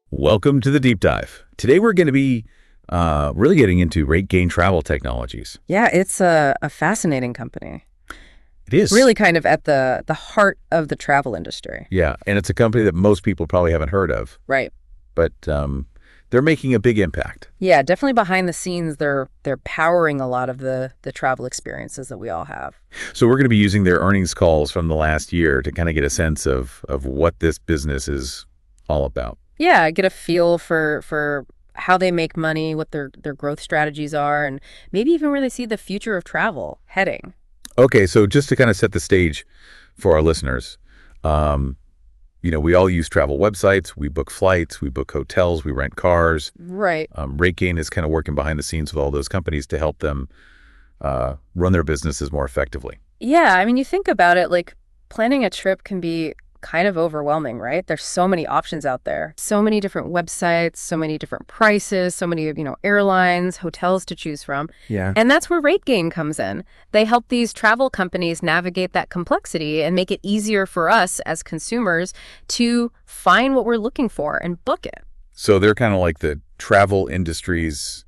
Welcome to the deep dive. Today we're going to be really getting into RateGain travel technologies. Yeah, it's a fascinating company. It is. Really kind of at the heart of the travel industry. Yeah, and it's a company that most people probably haven't heard of. Right. But they're making a big impact. Yeah, definitely behind the scenes, they're powering a lot of the travel experiences that we all have. So we're going to be using their earnings calls from the last year to kind of get a sense of what this business is all about. Yeah, get a feel for how they make money, what their growth strategies are, and maybe even where they see the future of travel heading. Okay, so just to kind of set the stage for our listeners, we all use travel websites, we book flights, we book hotels, we rent cars. Right. RateGain is kind of working behind the scenes with all those companies to help them run their businesses more effectively. Yeah, I mean, you think about it, like planning a trip can be kind of overwhelming, right? There's so many options out there, so many different websites, so many different prices, so many, airlines, hotels to choose from. Yeah. And that's where RateGain comes in. They help these travel companies navigate that complexity and make it easier for us as consumers to find what we're looking for and book it. So they're kind of like the travel industry's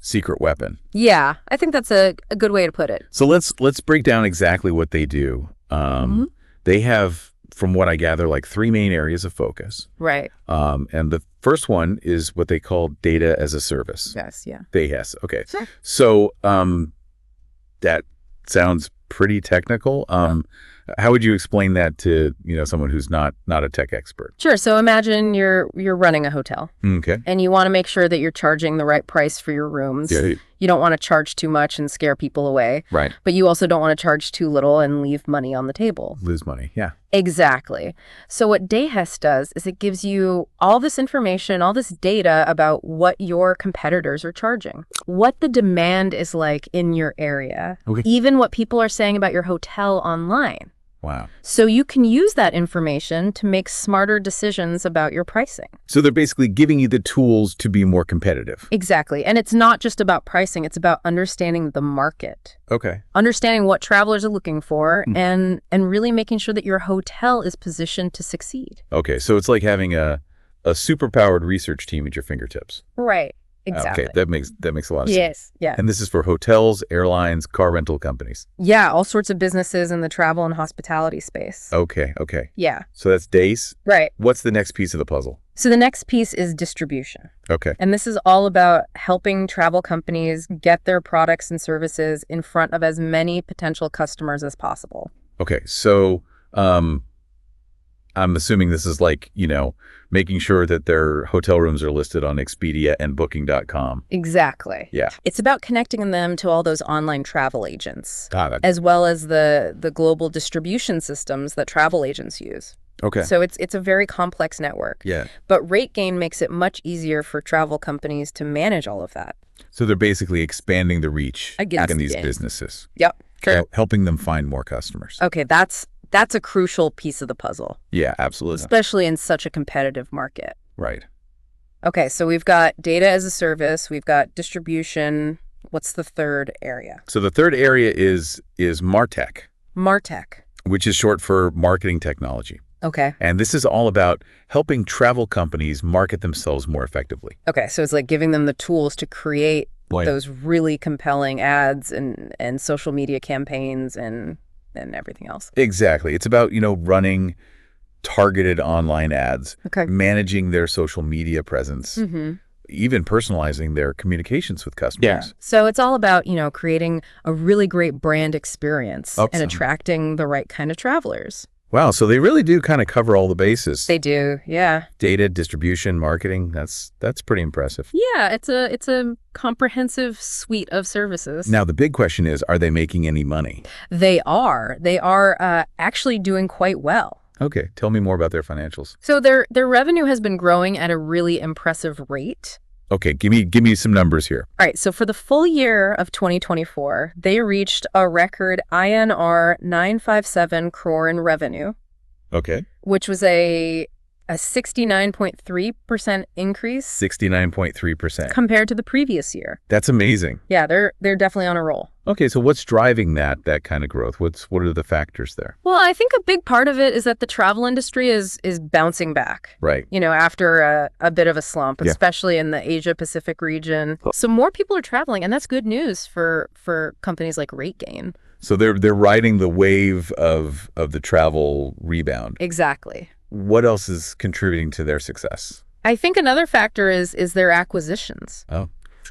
secret weapon. Yeah, I think that's a good way to put it. So let's break down exactly what they do. They have, from what I gather, like three main areas of focus. Right. And the first one is what they call data as a service. Yes, yeah. DAS. Okay. Sure. So that sounds pretty technical. How would you explain that to, someone who's not a tech expert? Sure. So imagine you're running a hotel. Okay. And you want to make sure that you're charging the right price for your rooms. Yeah. You don't want to charge too much and scare people away. Right. But you also don't want to charge too little and leave money on the table. Lose money. Yeah. Exactly. So what DAS does is it gives you all this information, all this data about what your competitors are charging, what the demand is like in your area, Okay. even what people are saying about your hotel online. Wow. So you can use that information to make smarter decisions about your pricing. So they're basically giving you the tools to be more competitive. Exactly. And it's not just about pricing. It's about understanding the market, Okay. understanding what travelers are looking for, and really making sure that your hotel is positioned to succeed. Okay. So it's like having a super-powered research team at your fingertips. Right. Exactly. Okay. That makes a lot of sense. Yes. Yeah. And this is for hotels, airlines, car rental companies. Yeah. All sorts of businesses in the travel and hospitality space. Okay. Okay. Yeah. So that's DAS. Right. What's the next piece of the puzzle? So the next piece is distribution. Okay. And this is all about helping travel companies get their products and services in front of as many potential customers as possible. Okay. So I'm assuming this is like, making sure that their hotel rooms are listed on Expedia and Booking.com. Exactly. Yeah. It's about connecting them to all those online travel agents, Got it. as well as the global distribution systems that travel agents use. Okay. So it's a very complex network. Yeah. But RateGain makes it much easier for travel companies to manage all of that. So they're basically expanding the reach Against in these the game. businesses. Yep. True. Helping them find more customers. Okay, that's a crucial piece of the puzzle, Yeah, absolutely. especially in such a competitive market. Right. Okay, so we've got data as a service, we've got distribution. What's the third area? So the third area is MarTech, MarTech. which is short for marketing technology. Okay. And this is all about helping travel companies market themselves more effectively. Okay, so it's like giving them the tools to create those really compelling ads and social media campaigns and everything else. Exactly. It's about, running targeted online ads, Okay. managing their social media presence, even personalizing their communications with customers. Yeah. So it's all about, creating a really great brand experience Awesome. and attracting the right kind of travelers. Wow. So they really do kind of cover all the bases. They do, yeah. Data, distribution, marketing. That's pretty impressive. Yeah, it's a comprehensive suite of services. Now, the big question is, are they making any money? They are actually doing quite well. Okay. Tell me more about their financials. So their revenue has been growing at a really impressive rate. Okay. Give me some numbers here. All right, so for the full year of 2024, they reached a record INR 957 crore in revenue, Okay. which was a a 69.3% increase 69.3%. compared to the previous year. That's amazing. Yeah, they're definitely on a roll. Okay, so what's driving that kind of growth? What are the factors there? Well, I think a big part of it is that the travel industry is bouncing back. Right. After a bit of a slump, Yeah. especially in the Asia Pacific region. So more people are traveling, and that's good news for companies like RateGain. So they're riding the wave of the travel rebound. Exactly. What else is contributing to their success? I think another factor is their acquisitions. Oh,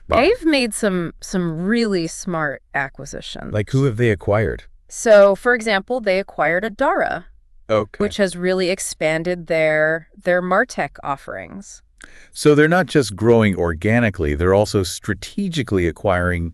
wow. They've made some really smart acquisitions. Like who have they acquired? So, for example, they acquired Adara, Okay. which has really expanded their MarTech offerings. So they're not just growing organically, they're also strategically acquiring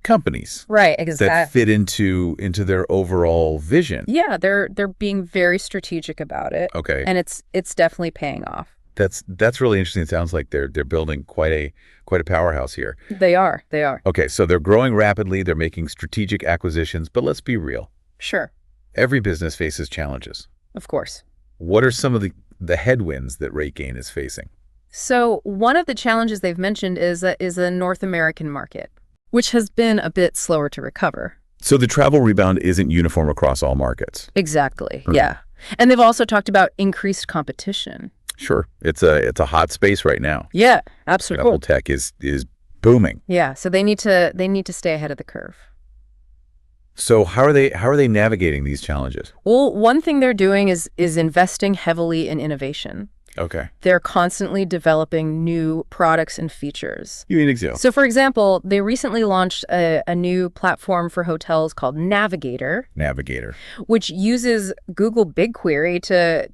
companies Right, that exactly. fit into their overall vision. Yeah, they're being very strategic about it. Okay. And it's definitely paying off. That's really interesting. It sounds like they're building quite a powerhouse here. They are. Okay, so they're growing rapidly, they're making strategic acquisitions, but let's be real. Sure. Every business faces challenges. Of course. What are some of the headwinds that RateGain is facing? So one of the challenges they've mentioned is the North American market, which has been a bit slower to recover. So the travel rebound isn't uniform across all markets. Exactly. Yeah. And they've also talked about increased competition. Sure. It's a hot space right now. Yeah, absolutely. Travel tech is booming. Yeah, so they need to stay ahead of the curve. So how are they navigating these challenges? Well, one thing they're doing is investing heavily in innovation. Okay. They're constantly developing new products and features. Give me an example. So, for example, they recently launched a new platform for hotels called Navigator, which uses Google BigQuery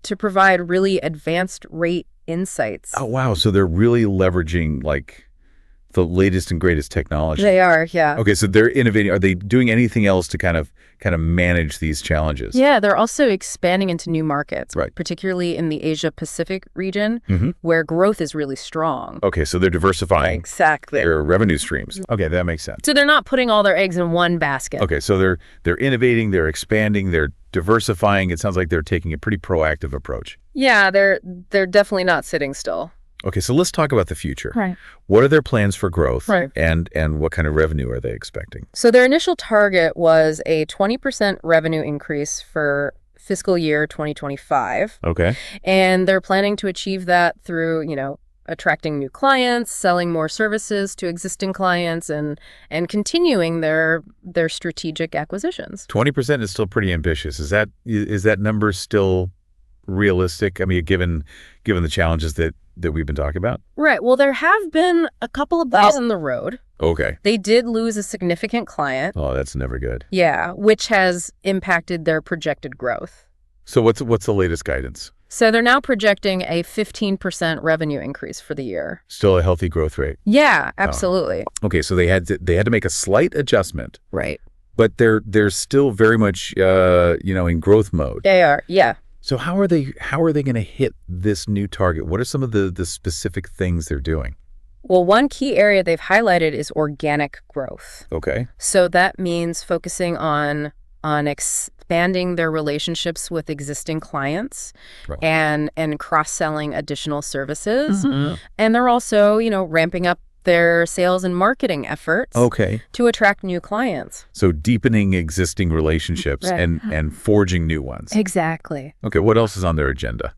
to provide really advanced rate insights. Oh, wow. So they're really leveraging like the latest and greatest technology. They are, yeah. Okay, so they're innovating. Are they doing anything else to kind of manage these challenges? Yeah, they're also expanding into new markets, Right. particularly in the Asia Pacific region, Mm-hmm. where growth is really strong. Okay, so they're diversifying Exactly. their revenue streams. Okay, that makes sense. So they're not putting all their eggs in one basket. Okay, so they're innovating, they're expanding, they're diversifying. It sounds like they're taking a pretty proactive approach. Yeah, they're definitely not sitting still. Okay, so let's talk about the future. Right. What are their plans for growth? Right. And what kind of revenue are they expecting? So their initial target was a 20% revenue increase for fiscal year 2025. Okay. And they're planning to achieve that through, attracting new clients, selling more services to existing clients, and continuing their strategic acquisitions. 20% is still pretty ambitious. Is that number still realistic? I mean, given the challenges that we've been talking about? Right. Well, there have been a couple of bumps in the road. Okay. They did lose a significant client. Oh, that's never good. Yeah, which has impacted their projected growth. So what's the latest guidance? So they're now projecting a 15% revenue increase for the year. Still a healthy growth rate. Yeah, absolutely. Okay, so they had to make a slight adjustment, Right. but they're still very much in growth mode. They are, yeah. So how are they going to hit this new target? What are some of the specific things they're doing? Well, one key area they've highlighted is organic growth. Okay. So that means focusing on expanding their relationships with existing clients, Right. and cross-selling additional services. Mm-hmm. And they're also, ramping up their sales and marketing efforts Okay. to attract new clients. So deepening existing relationships Right. and forging new ones. Exactly. Okay, what else is on their agenda?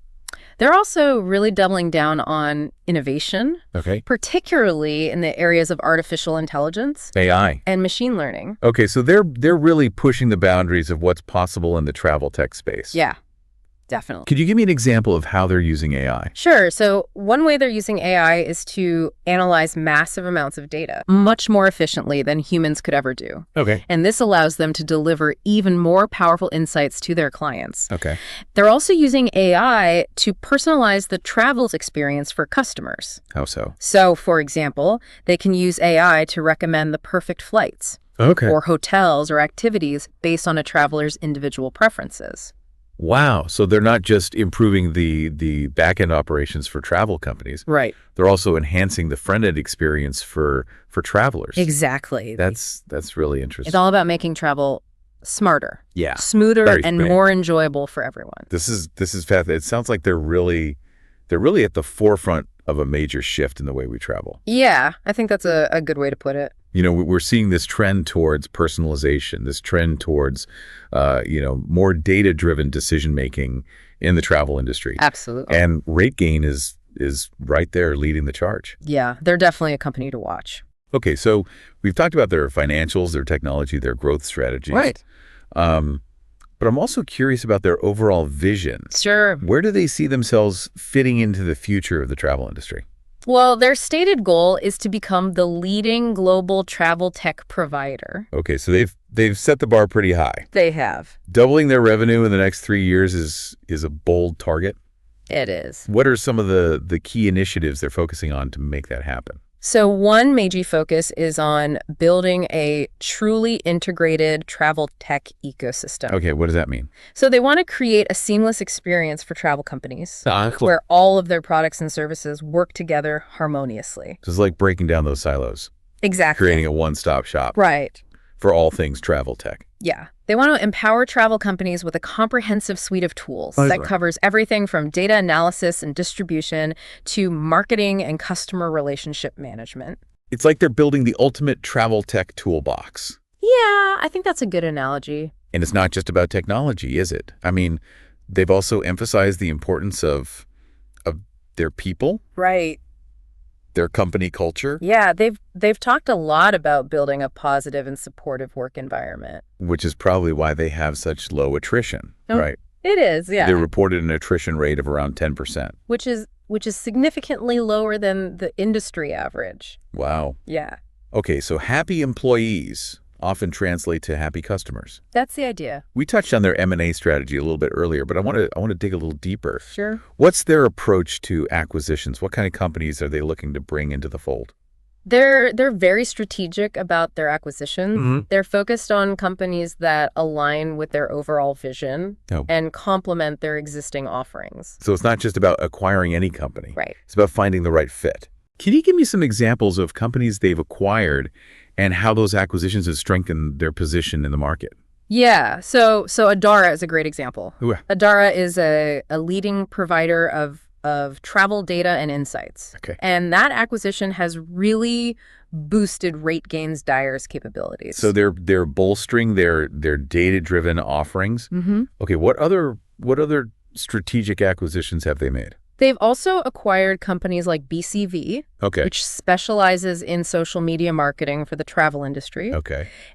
They're also really doubling down on innovation, Okay. particularly in the areas of artificial intelligence AI. and machine learning. Okay, so they're really pushing the boundaries of what's possible in the travel tech space. Yeah, definitely. Could you give me an example of how they're using AI? Sure. So one way they're using AI is to analyze massive amounts of data much more efficiently than humans could ever do. Okay. And this allows them to deliver even more powerful insights to their clients. Okay. They're also using AI to personalize the travels experience for customers. How so? So, for example, they can use AI to recommend the perfect flights Okay. or hotels or activities based on a traveler's individual preferences. Wow. So they're not just improving the back-end operations for travel companies. Right. They're also enhancing the front-end experience for travelers. Exactly. That's really interesting. It's all about making travel smarter, Yeah. smoother, Very and smart. more enjoyable for everyone. This is fast. It sounds like they're really they're really at the forefront of a major shift in the way we travel. Yeah, I think that's a good way to put it. We're seeing this trend towards personalization, this trend towards, more data-driven decision-making in the travel industry. Absolutely. And RateGain is right there leading the charge. Yeah, they're definitely a company to watch. Okay, so we've talked about their financials, their technology, their growth strategies. Right. But I'm also curious about their overall vision. Sure. Where do they see themselves fitting into the future of the travel industry? Well, their stated goal is to become the leading global travel tech provider. Okay, so they've set the bar pretty high. They have. Doubling their revenue in the next 3 years is a bold target. It is. What are some of the key initiatives they're focusing on to make that happen? So one major focus is on building a truly integrated travel tech ecosystem. Okay, what does that mean? So they want to create a seamless experience for travel companies where all of their products and services work together harmoniously. So it's like breaking down those silos. Exactly. Creating a one-stop shop. Right. For all things travel tech. Yeah. They want to empower travel companies with a comprehensive suite of tools that covers everything from data analysis and distribution to marketing and customer relationship management. It's like they're building the ultimate travel tech toolbox. Yeah, I think that's a good analogy. And it's not just about technology, is it? I mean, they've also emphasized the importance of their people. Right. Their company culture. Yeah, they've talked a lot about building a positive and supportive work environment. Which is probably why they have such low attrition, right? It is, yeah. They reported an attrition rate of around 10%. Which is significantly lower than the industry average. Wow. Yeah. Okay, so happy employees often translate to happy customers. That's the idea. We touched on their M&A strategy a little bit earlier, but I want to dig a little deeper. Sure. What's their approach to acquisitions? What kind of companies are they looking to bring into the fold? They're very strategic about their acquisitions. Mm-hmm. They're focused on companies that align with their overall vision and complement their existing offerings. So it's not just about acquiring any company. Right. It's about finding the right fit. Can you give me some examples of companies they've acquired and how those acquisitions have strengthened their position in the market? Yeah, so Adara is a great example. Ooh. Adara is a leading provider of travel data and insights. Okay. And that acquisition has really boosted RateGain's Dyer's capabilities. So they're bolstering their data-driven offerings. Mm-hmm. Okay, what other strategic acquisitions have they made? They've also acquired companies like BCV, which specializes in social media marketing for the travel industry,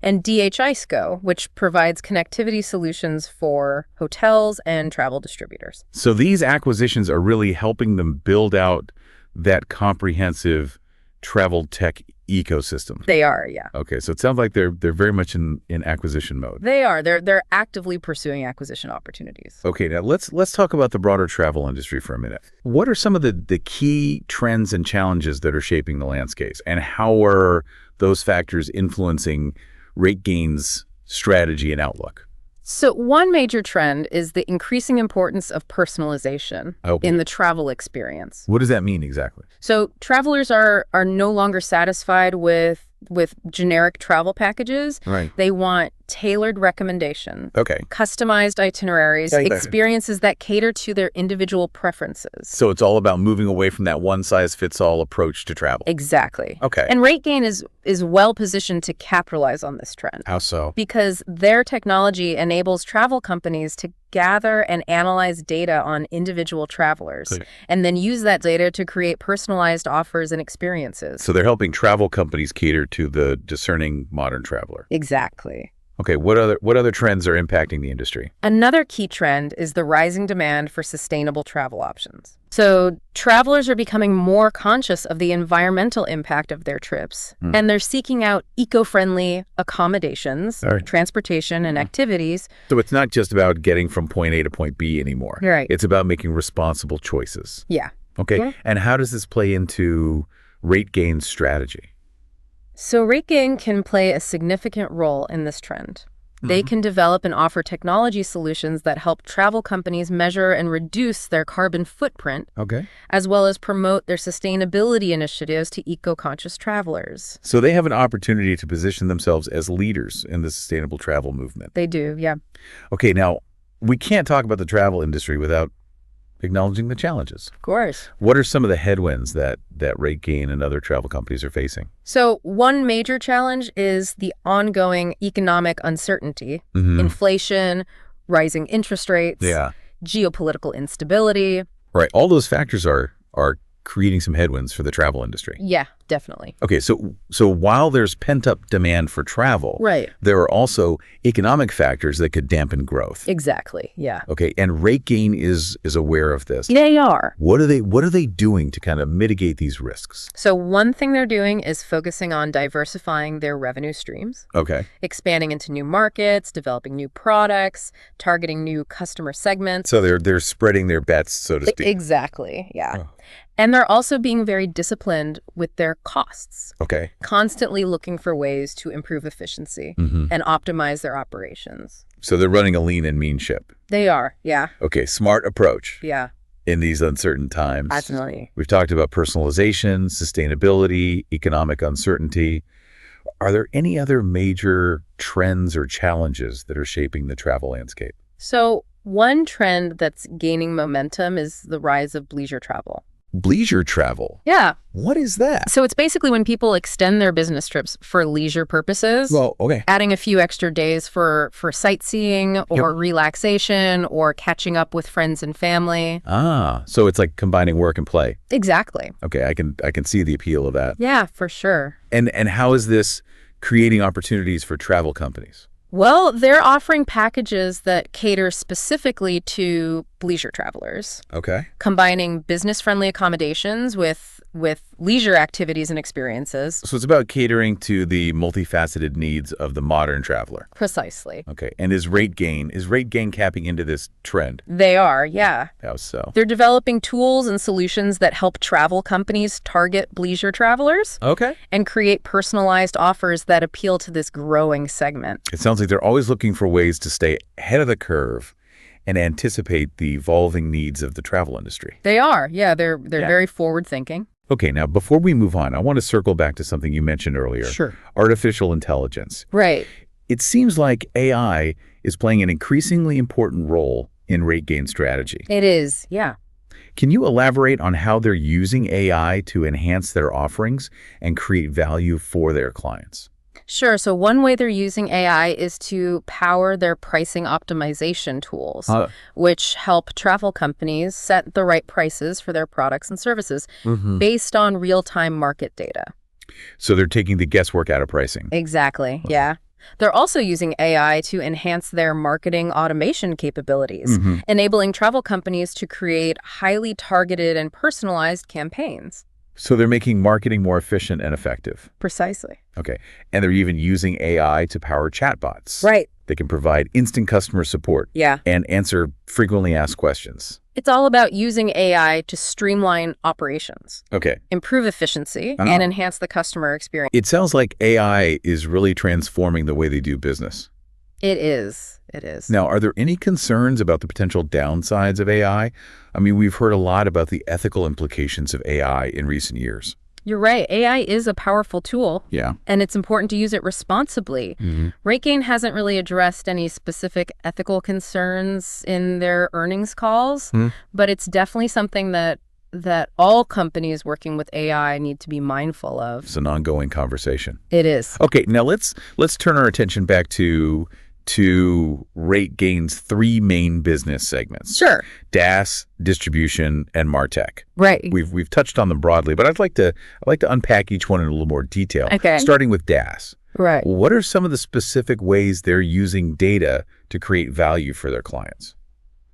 and DHISCO, which provides connectivity solutions for hotels and travel distributors. So these acquisitions are really helping them build out that comprehensive travel tech ecosystem. They are, yeah. Okay, so it sounds like they're very much in acquisition mode. They are. They're actively pursuing acquisition opportunities. Okay, now let's talk about the broader travel industry for a minute. What are some of the key trends and challenges that are shaping the landscapes, and how are those factors influencing RateGain's strategy and outlook? So one major trend is the increasing importance of personalization in the travel experience. What does that mean exactly? So travelers are no longer satisfied with generic travel packages. Right. They want tailored recommendations, customized itineraries, experiences that cater to their individual preferences. So it's all about moving away from that one-size-fits-all approach to travel. Exactly. Okay. And RateGain is well positioned to capitalize on this trend. How so? Because their technology enables travel companies to gather and analyze data on individual travelers and then use that data to create personalized offers and experiences. So they're helping travel companies cater to the discerning modern traveler. Exactly. Okay, what other trends are impacting the industry? Another key trend is the rising demand for sustainable travel options. So travelers are becoming more conscious of the environmental impact of their trips, and they're seeking out eco-friendly accommodations, transportation, and activities. So it's not just about getting from point A to point B anymore. Right. It's about making responsible choices. Yeah. Okay, Yeah. And how does this play into RateGain's strategy? So RateGain can play a significant role in this trend. They can develop and offer technology solutions that help travel companies measure and reduce their carbon footprint, as well as promote their sustainability initiatives to eco-conscious travelers. So they have an opportunity to position themselves as leaders in the sustainable travel movement. They do, yeah. Okay, now, we can't talk about the travel industry without Acknowledging the challenges. Of course. What are some of the headwinds that RateGain and other travel companies are facing? So one major challenge is the ongoing economic uncertainty, inflation, rising interest rates, Yeah. geopolitical instability. Right. All those factors are creating some headwinds for the travel industry. Yeah, definitely. Okay, so while there's pent-up demand for travel, Right. there are also economic factors that could dampen growth. Exactly. Yeah. Okay, and RateGain is aware of this. They are. What are they doing to kind of mitigate these risks? So one thing they're doing is focusing on diversifying their revenue streams, Okay. expanding into new markets, developing new products, targeting new customer segments. So they're spreading their bets, so to speak. Exactly. Yeah. Oh. And they're also being very disciplined with their costs, Okay. constantly looking for ways to improve efficiency and optimize their operations. So they're running a lean and mean ship. They are. Yeah. Okay, smart approach Yeah. in these uncertain times. Absolutely. We've talked about personalization, sustainability, economic uncertainty. Are there any other major trends or challenges that are shaping the travel landscape? So one trend that's gaining momentum is the rise of leisure travel. Leisure travel. Yeah. What is that? So it's basically when people extend their business trips for leisure purposes. Well, okay. Adding a few extra days for sightseeing or relaxation or catching up with friends and family. Ah, so it's like combining work and play. Exactly. Okay, I can see the appeal of that. Yeah, for sure. And how is this creating opportunities for travel companies? Well, they're offering packages that cater specifically to leisure travelers, Okay. combining business-friendly accommodations with leisure activities and experiences. So it's about catering to the multifaceted needs of the modern traveler. Precisely. Okay. And is RateGain capping into this trend? They are, yeah. How so? They're developing tools and solutions that help travel companies target leisure travelers Okay. and create personalized offers that appeal to this growing segment. It sounds like they're always looking for ways to stay ahead of the curve and anticipate the evolving needs of the travel industry. They are, yeah. They're very forward-thinking. Okay, now before we move on, I want to circle back to something you mentioned earlier. Sure. Artificial intelligence. Right. It seems like AI is playing an increasingly important role in RateGain strategy. It is, yeah. Can you elaborate on how they're using AI to enhance their offerings and create value for their clients? Sure. So one way they're using AI is to power their pricing optimization tools, which help travel companies set the right prices for their products and services based on real-time market data. So they're taking the guesswork out of pricing. Exactly. Yeah. They're also using AI to enhance their marketing automation capabilities, enabling travel companies to create highly targeted and personalized campaigns. So they're making marketing more efficient and effective. Precisely. Okay. And they're even using AI to power chatbots. Right. They can provide instant customer support. Yeah. And answer frequently asked questions. It's all about using AI to streamline operations, Okay. improve efficiency, and enhance the customer experience. It sounds like AI is really transforming the way they do business. It is. It is. Now, are there any concerns about the potential downsides of AI? I mean, we've heard a lot about the ethical implications of AI in recent years. You're right. AI is a powerful tool. Yeah. And it's important to use it responsibly. RateGain hasn't really addressed any specific ethical concerns in their earnings calls, but it's definitely something that all companies working with AI need to be mindful of. It's an ongoing conversation. It is. Okay, now let's turn our attention back to RateGain's three main business segments. Sure. DaaS, distribution, and MarTech. Right. We've touched on them broadly, but I'd like to unpack each one in a little more detail. Okay. Starting with DaaS. Right. What are some of the specific ways they're using data to create value for their clients?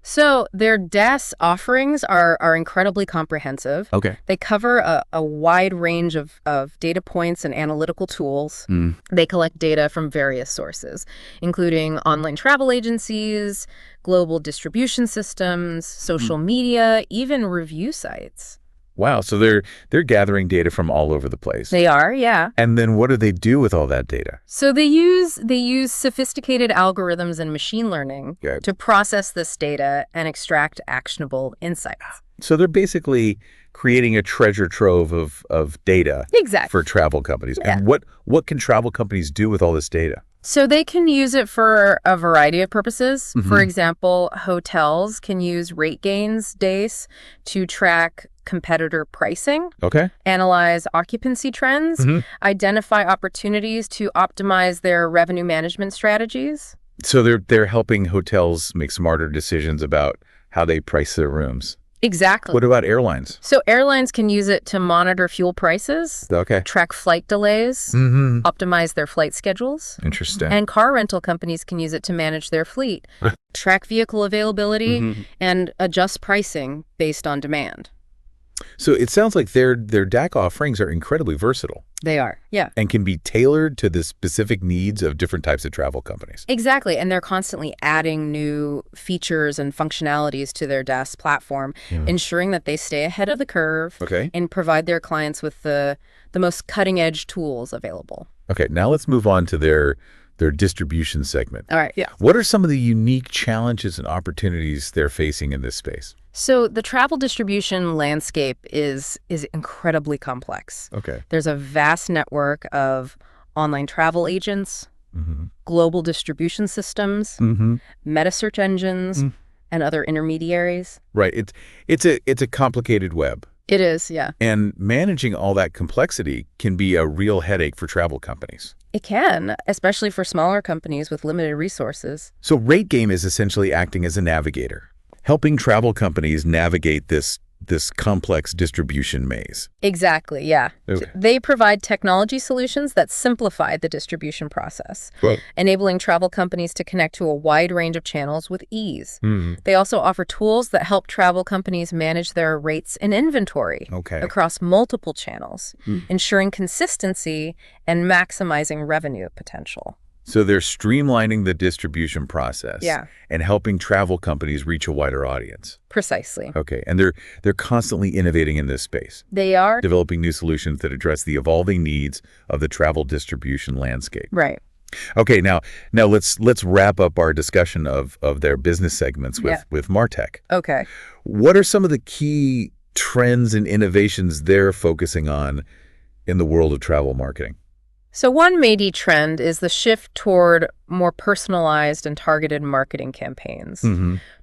So their DaaS offerings are incredibly comprehensive. Okay. They cover a wide range of data points and analytical tools. They collect data from various sources, including online travel agencies, global distribution systems, social media, even review sites. Wow, so they're gathering data from all over the place. They are, yeah. And then what do they do with all that data? So they use sophisticated algorithms and machine learning to process this data and extract actionable insights. So they're basically creating a treasure trove of data Exactly. for travel companies. Yeah. And what can travel companies do with all this data? So they can use it for a variety of purposes. For example, hotels can use RateGain's days to track competitor pricing, analyze occupancy trends, identify opportunities to optimize their revenue management strategies. So they're helping hotels make smarter decisions about how they price their rooms. Exactly. What about airlines? So airlines can use it to monitor fuel prices, track flight delays, optimize their flight schedules. Interesting. And car rental companies can use it to manage their fleet, track vehicle availability, and adjust pricing based on demand. So it sounds like their DAC offerings are incredibly versatile. They are, yeah. And can be tailored to the specific needs of different types of travel companies. Exactly, and they're constantly adding new features and functionalities to their DAS platform, ensuring that they stay ahead of the curve and provide their clients with the most cutting-edge tools available. Okay, now let's move on to their distribution segment. All right, yeah. What are some of the unique challenges and opportunities they're facing in this space? So the travel distribution landscape is incredibly complex. There's a vast network of online travel agents, global distribution systems, meta search engines, and other intermediaries. Right. It's a complicated web. It is, yeah. And managing all that complexity can be a real headache for travel companies. It can, especially for smaller companies with limited resources. So RateGain is essentially acting as a navigator, helping travel companies navigate this complex distribution maze. Exactly, yeah. They provide technology solutions that simplify the distribution process, enabling travel companies to connect to a wide range of channels with ease. They also offer tools that help travel companies manage their rates and inventory across multiple channels, ensuring consistency and maximizing revenue potential. So they're streamlining the distribution process and helping travel companies reach a wider audience. Precisely. Okay, and they're constantly innovating in this space. They are. Developing new solutions that address the evolving needs of the travel distribution landscape. Right. Okay, now let's wrap up our discussion of their business segments with MarTech. Okay. What are some of the key trends and innovations they're focusing on in the world of travel marketing? So one major trend is the shift toward more personalized and targeted marketing campaigns.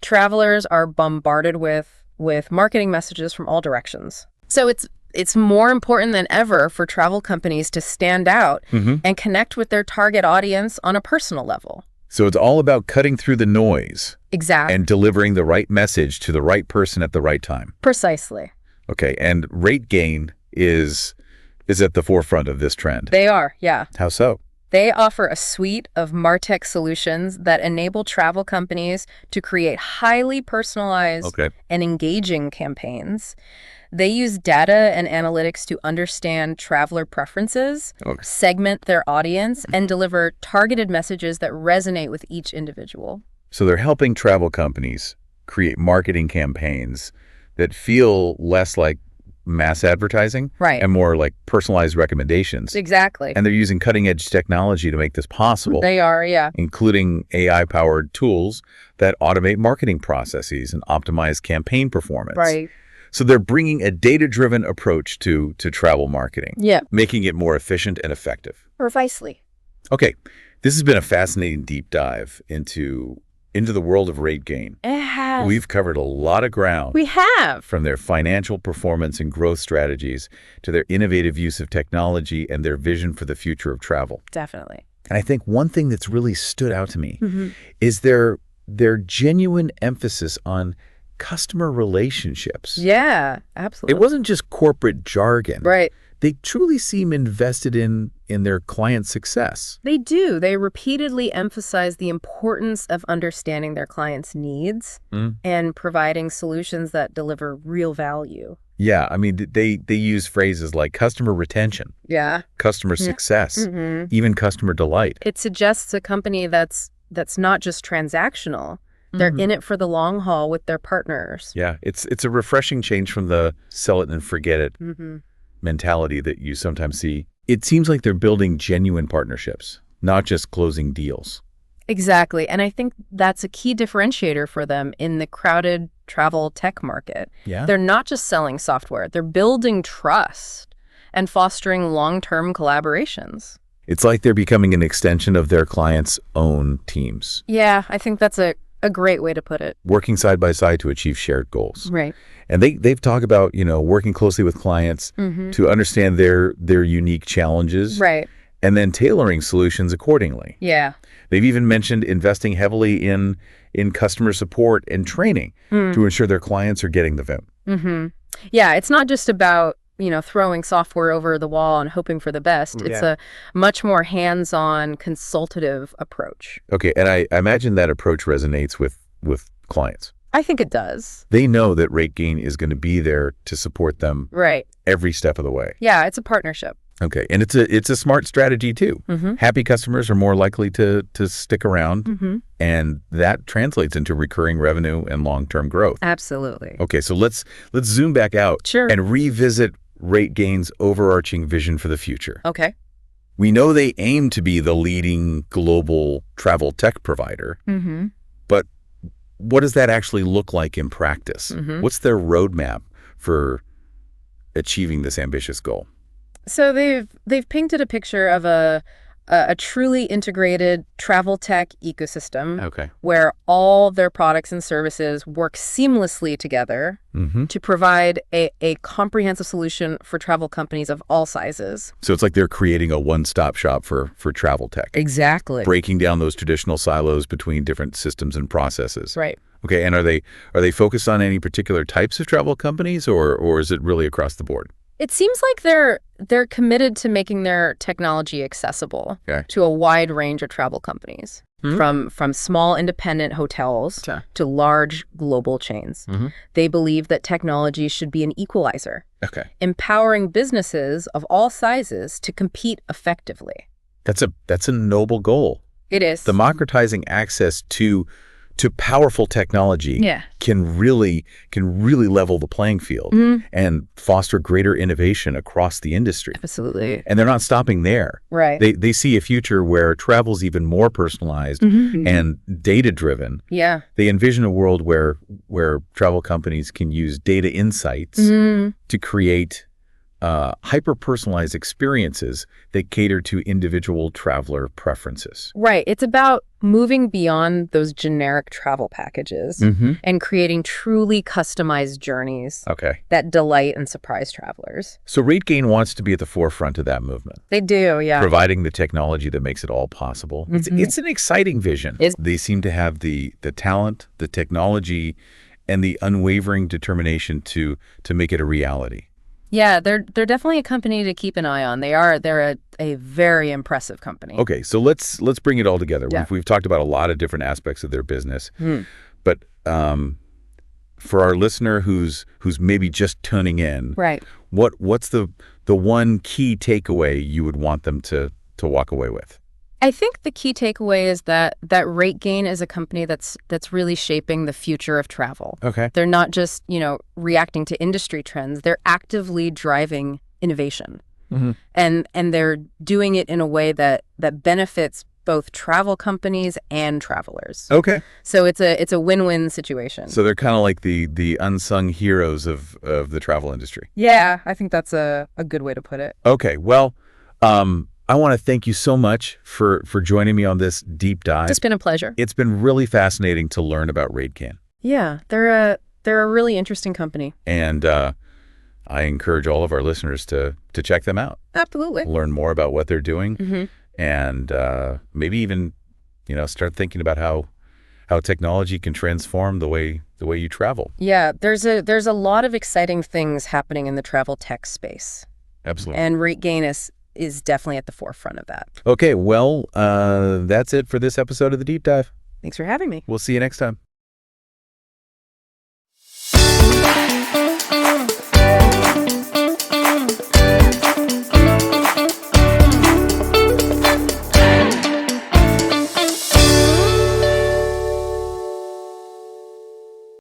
Travelers are bombarded with marketing messages from all directions. So it's more important than ever for travel companies to stand out and connect with their target audience on a personal level. So it's all about cutting through the noise. Exactly. And delivering the right message to the right person at the right time. Precisely. Okay, and RateGain is at the forefront of this trend. They are, yeah. How so? They offer a suite of MarTech solutions that enable travel companies to create highly personalized and engaging campaigns. They use data and analytics to understand traveler preferences, segment their audience, and deliver targeted messages that resonate with each individual. So they're helping travel companies create marketing campaigns that feel less like mass advertising and more like personalized recommendations. Exactly. And they're using cutting-edge technology to make this possible. They are, yeah. Including AI-powered tools that automate marketing processes and optimize campaign performance. Right. So they're bringing a data-driven approach to travel marketing, making it more efficient and effective. Precisely. Okay, this has been a fascinating deep dive into the world of RateGain. It has. We've covered a lot of ground. We have. From their financial performance and growth strategies to their innovative use of technology and their vision for the future of travel. Definitely. And I think one thing that's really stood out to me is their genuine emphasis on customer relationships. Yeah, absolutely. It wasn't just corporate jargon. Right. They truly seem invested in their client success. They do. They repeatedly emphasize the importance of understanding their clients' needs and providing solutions that deliver real value. Yeah, I mean, they use phrases like customer retention, customer success, even customer delight. It suggests a company that's not just transactional. They're in it for the long haul with their partners. Yeah, it's a refreshing change from the sell it and forget it mentality that you sometimes see. It seems like they're building genuine partnerships, not just closing deals. Exactly. And I think that's a key differentiator for them in the crowded travel tech market. Yeah. They're not just selling software. They're building trust and fostering long-term collaborations. It's like they're becoming an extension of their clients' own teams, Yeah, I think that's a great way to put it. working side by side to achieve shared goals. Right. And they've talked about, working closely with clients to understand their unique challenges Right. and then tailoring solutions accordingly. Yeah. They've even mentioned investing heavily in customer support and training to ensure their clients are getting the VIM. Yeah, it's not just about, throwing software over the wall and hoping for the best. It's a much more hands-on consultative approach. Okay, and I imagine that approach resonates with clients. I think it does. They know that RateGain is going to be there to support them Right. every step of the way. Yeah, it's a partnership. Okay, and it's a smart strategy too. Happy customers are more likely to stick around, and that translates into recurring revenue and long-term growth. Absolutely. Okay, so let's zoom back out Sure. and revisit RateGain's overarching vision for the future. Okay. We know they aim to be the leading global travel tech provider, but what does that actually look like in practice? What's their roadmap for achieving this ambitious goal? So they've painted a picture of a truly integrated travel tech ecosystem Okay. where all their products and services work seamlessly together to provide a comprehensive solution for travel companies of all sizes. So it's like they're creating a one-stop shop for travel tech, Exactly. breaking down those traditional silos between different systems and processes. Right. Okay, and are they focused on any particular types of travel companies, or is it really across the board? It seems like they're committed to making their technology accessible Okay. to a wide range of travel companies, from small independent hotels to large global chains. They believe that technology should be an equalizer, Okay. empowering businesses of all sizes to compete effectively. That's a noble goal. It is. Democratizing access to powerful technology Yeah. can really level the playing field and foster greater innovation across the industry. Absolutely. And they're not stopping there. Right. They see a future where travel's even more personalized and data-driven. Yeah. They envision a world where travel companies can use data insights to create hyper-personalized experiences that cater to individual traveler preferences. Right. It's about moving beyond those generic travel packages and creating truly customized journeys Okay. that delight and surprise travelers. So RateGain wants to be at the forefront of that movement, They do, yeah. providing the technology that makes it all possible. It's an exciting vision. They seem to have the talent, the technology, and the unwavering determination to make it a reality. Yeah, they're definitely a company to keep an eye on. They're a very impressive company. Okay, so let's bring it all together. Yeah. We've talked about a lot of different aspects of their business, but for our listener who's maybe just tuning in, Right. what's the one key takeaway you would want them to walk away with? I think the key takeaway is that RateGain is a company that's really shaping the future of travel. Okay. They're not just, reacting to industry trends. They're actively driving innovation. And they're doing it in a way that benefits both travel companies and travelers. Okay. So it's a win-win situation. So they're kind of like the unsung heroes of the travel industry. Yeah, I think that's a good way to put it. Okay. Well, I want to thank you so much for joining me on this deep dive. It's been a pleasure. It's been really fascinating to learn about RateGain. Yeah, they're a really interesting company. And I encourage all of our listeners to check them out. Absolutely. Learn more about what they're doing, and maybe even start thinking about how technology can transform the way you travel. Yeah, there's a lot of exciting things happening in the travel tech space. Absolutely. And RateGain is definitely at the forefront of that. Okay, well, that's it for this episode of The Deep Dive. Thanks for having me. We'll see you next time.